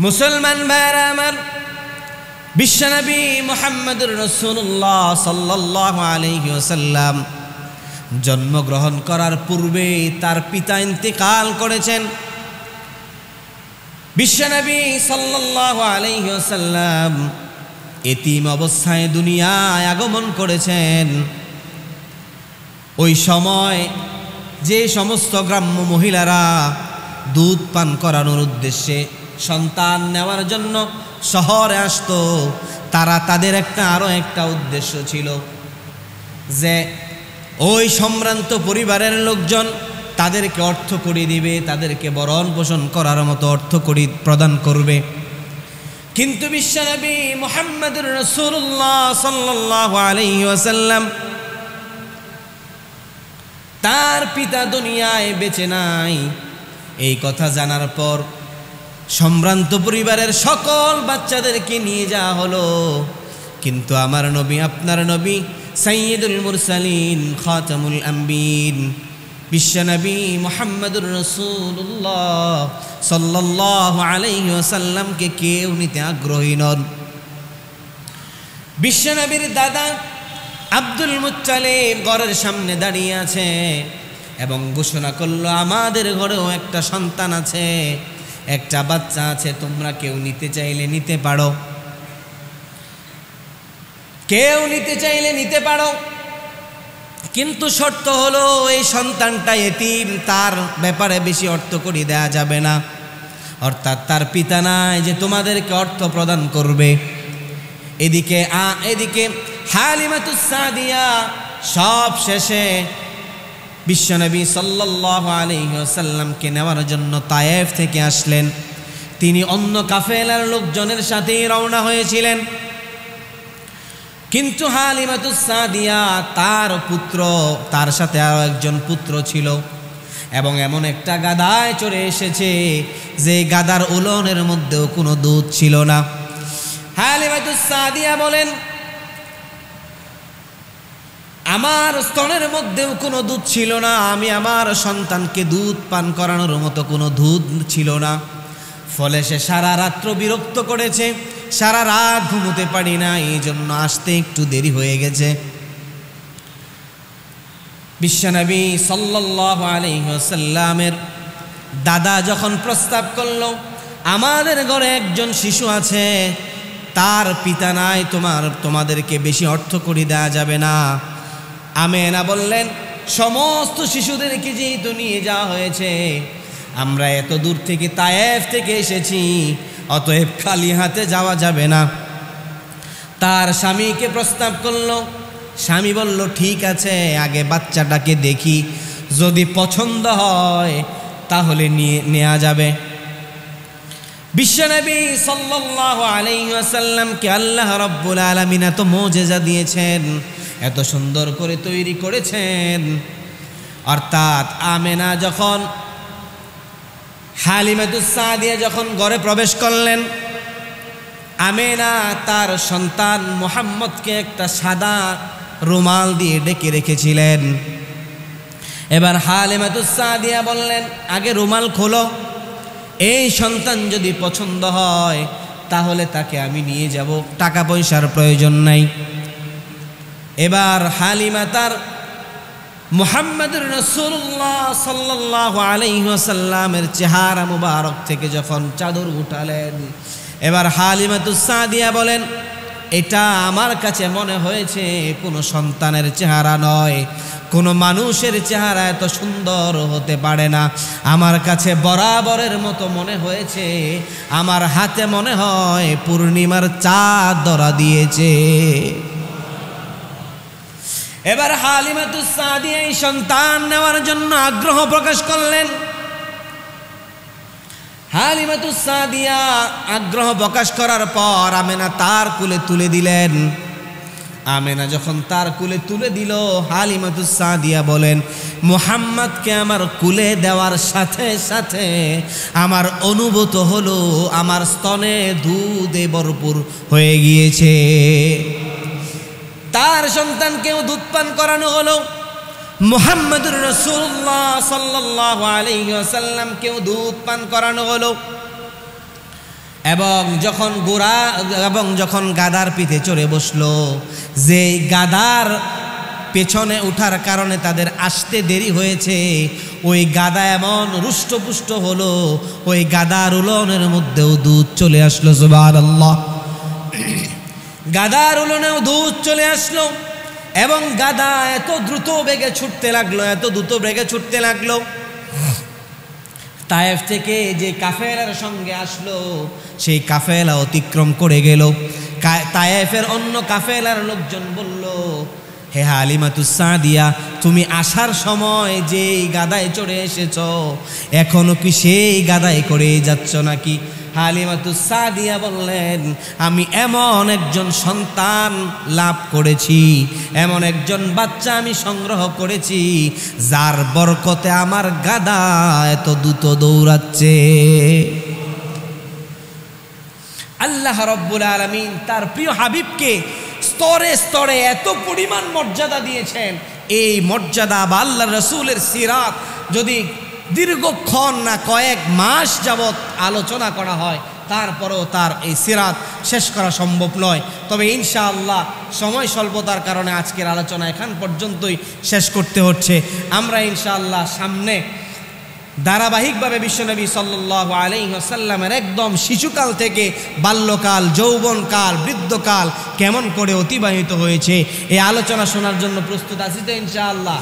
মুসলমান ভাইরা আমার, বিশ্বনবী মুহাম্মদুর রাসূলুল্লাহ সাল্লাল্লাহু আলাইহি ওয়াসাল্লাম জন্মগ্রহণ করার পূর্বে তার পিতা ইন্তেকাল করেছেন। বিশ্বনবী সাল্লাল্লাহু আলাইহি ওয়াসাল্লাম এতিম অবস্থায় দুনিয়ায় আগমন করেছেন। ওই সময় যে সমস্ত গ্রাম্য মহিলারা দুধ পান করানোর উদ্দেশ্যে সন্তান নেওয়ার জন্য শহরে আসতো, তাদের আরো একটা উদ্দেশ্য ছিল যে ওই সম্ভ্রান্ত পরিবারের লোকজন তাদেরকে অর্থ কড়ি দিবে, তাদেরকে ভরণ পোষণ করার মতো অর্থ কড়ি প্রদান করবে। কিন্তু বিশ্বনবী মুহাম্মদুর রাসূলুল্লাহ সাল্লাল্লাহু আলাইহি ওয়াসাল্লাম তার পিতা দুনিয়ায় বেঁচে নাই এই কথা জানার পর সম্ভ্রান্ত পরিবারের সকল বাচ্চাদেরকে নিয়ে যাওয়া হলো। কিন্তু আমার নবী, আপনার নবী সাইয়্যিদুল মুরসালিন খাতামুল আম্বিয়িন বিশ্বনবী মুহাম্মদুর রাসূলুল্লাহ সাল্লাল্লাহু আলাইহি ওয়াসাল্লামকে কেউ নিতে আগ্রহী নন। বিশ্বনবীর দাদা আব্দুল মুত্তালিব ঘরের সামনে দাঁড়িয়ে আছে এবং ঘোষণা করলো, আমাদের ঘরেও একটা সন্তান আছে, একটা বাচ্চা আছে, তোমরা কেউ নিতে চাইলে নিতে পারো, কেউ নিতে চাইলে নিতে পারো, কিন্তু শর্ত হলো এই সন্তানটা এতিম, তার ব্যাপারে বেশি অর্থ করি দেয়া যাবে না, অর্থাৎ তার পিতা নাই যে তোমাদেরকে অর্থ প্রদান করবে। এদিকে হালিমাতুস সাদিয়া সব শেষে বিশ্বনবী সাল্লাল্লাহু আলাইহি ওয়াসাল্লামকে নেওয়ার জন্য তায়েফ থেকে আসলেন। তিনি অন্য কাফেলার লোকজনের সাথে রওনা হয়েছিলেন, কিন্তু হালিমাতুস সাদিয়া তার পুত্র, তার সাথে আরো একজন পুত্র ছিল এবং এমন একটা গাধায় চড়ে এসেছে যে গাধার উলনের মধ্যেও কোনো দুধ ছিল না। হালিমাতুস সাদিয়া বলেন, আমার স্তনের মধ্যেও কোনো দুধ ছিল না, আমি আমার সন্তানকে দুধ পান করানোর মতো কোনো দুধ ছিল না। ফলে সে সারা রাত্র বিরক্ত করেছে, সারা রাত ঘুমোতে পারি না, এই জন্য আসতে একটু দেরি হয়ে গেছে। বিশ্বনবী সাল্লাল্লাহু আলাইহি ওয়াসাল্লামের দাদা যখন প্রস্তাব করলো, আমাদের ঘরে একজন শিশু আছে, তার পিতা নাই, তোমাদেরকে বেশি অর্থ করি দেওয়া যাবে না। আমেনা বললেন, সমস্ত শিশুদেরকে যেহেতু নিয়ে যাওয়া হয়েছে, আমরা এত দূর থেকে তায়েফ থেকে এসেছি, অতএব খালি হাতে যাওয়া যাবে না। তার স্বামীকে প্রস্তাব করলো, স্বামী বলল ঠিক আছে, আগে বাচ্চাটাকে দেখি, যদি পছন্দ হয় তাহলে নেওয়া যাবে। বিশ্বনবী সাল্লাল্লাহু আলাইহি ওয়াসাল্লামকে আল্লাহ রাব্বুল আলামিন এত মুজিজা দিয়েছেন, এত সুন্দর করে তৈরি করেছেন। অর্থাৎ আমেনা যখন, হালিমাতুস সাদিয়া যখন ঘরে প্রবেশ করলেন, আমেনা তার সন্তান মুহাম্মদকে একটা সাদা রুমাল দিয়ে ডেকে রেখেছিলেন। এবার হালিমাতুস সাদিয়া বললেন, আগে রুমাল খোলো, এই সন্তান যদি পছন্দ হয় তাহলে তাকে আমি নিয়ে যাব, টাকা পয়সার প্রয়োজন নাই। এবার হালিমা তার মুহাম্মদুর রাসূলুল্লাহ সাল্লাল্লাহু আলাইহি ওয়াসাল্লামের চেহারা মুবারক থেকে যখন চাদর উঠালেন, এবার হালিমাতুস সাদিয়া বলেন, এটা আমার কাছে মনে হয়েছে কোনো সন্তানের চেহারা নয়, কোনো মানুষের চেহারা এত সুন্দর হতে পারে না, আমার কাছে বরাবরের মতো মনে হয়েছে, আমার হাতে মনে হয় পূর্ণিমার চাঁদ ধরা দিয়েছে। এবার হালিমাতুস সাদিয়া এই সন্তান নেওয়ার জন্য আগ্রহ প্রকাশ করলেন। হালিমাতুস সাদিয়া আগ্রহ প্রকাশ করার পর আমেনা তার কুলে তুলে দিলেন। আমেনা যখন তার কুলে তুলে দিল, হালিমাতুস সাদিয়া বলেন, মুহাম্মদকে আমার কুলে দেওয়ার সাথে সাথে আমার অনুভূত হলো আমার স্তনে দুধে ভরপুর হয়ে গিয়েছে। তার সন্তানকেও দুধ পান করানো হলো। মুহাম্মদুর রাসূলুল্লাহ সাল্লাল্লাহু আলাইহি ওয়াসাল্লামকেও দুধ পান করানো হলো। এবং যখন গাদার পিঠে চড়ে বসলো, যে গাদার পেছনে উঠার কারণে তাদের আসতে দেরি হয়েছে, ওই গাদা এমন রুষ্টপুষ্ট হলো, ওই গাদার উলনের মধ্যেও দুধ চলে আসলো। সুবহানাল্লাহ। গাদার উলনেও দুধ চলে আসলো এবং গাদা এত দ্রুত বেগে ছুটতে লাগলো, তায়েফ থেকে যে কাফেলার সঙ্গে আসলো সেই কাফেলা অতিক্রম করে গেল। তায়েফের অন্য কাফেলার লোকজন বলল, হে হালিমাতুস সাদিয়া, তুমি আসার সময় যেই গাদায় চড়ে এসেছো, এখনো কি সেই গাদায় করে যাচ্ছ নাকি? হালিমাতুস সাদিয়া বললেন, আমি এমন একজন সন্তান লাভ করেছি, এমন একজন বাচ্চা আমি সংগ্রহ করেছি, যার বরকতে আমার গাদা এত দ্রুত দৌড়াচ্ছে। আল্লাহ রাব্বুল আলামিন তার প্রিয় হাবিবকে স্তরে স্তরে এত পরিমাণ মর্যাদা দিয়েছেন। এই মর্যাদা বা আল্লাহ রসুলের সিরাত যদি দীর্ঘক্ষণ না কয়েক মাস যাবৎ আলোচনা করা হয়, তারপরেও তার এই সিরাত শেষ করা সম্ভব নয়। তবে ইনশাআল্লাহ সময় স্বল্পতার কারণে আজকের আলোচনা এখান পর্যন্তই শেষ করতে হচ্ছে। আমরা ইনশাআল্লাহ সামনে ধারাবাহিকভাবে বিশ্বনবী সাল্লাল্লাহু আলাইহি ওয়াসাল্লামের একদম শিশুকাল থেকে বাল্যকাল, যৌবনকাল, বৃদ্ধকাল কেমন করে অতিবাহিত হয়েছে, এই আলোচনা শোনার জন্য প্রস্তুত আছি তো ইনশাআল্লাহ।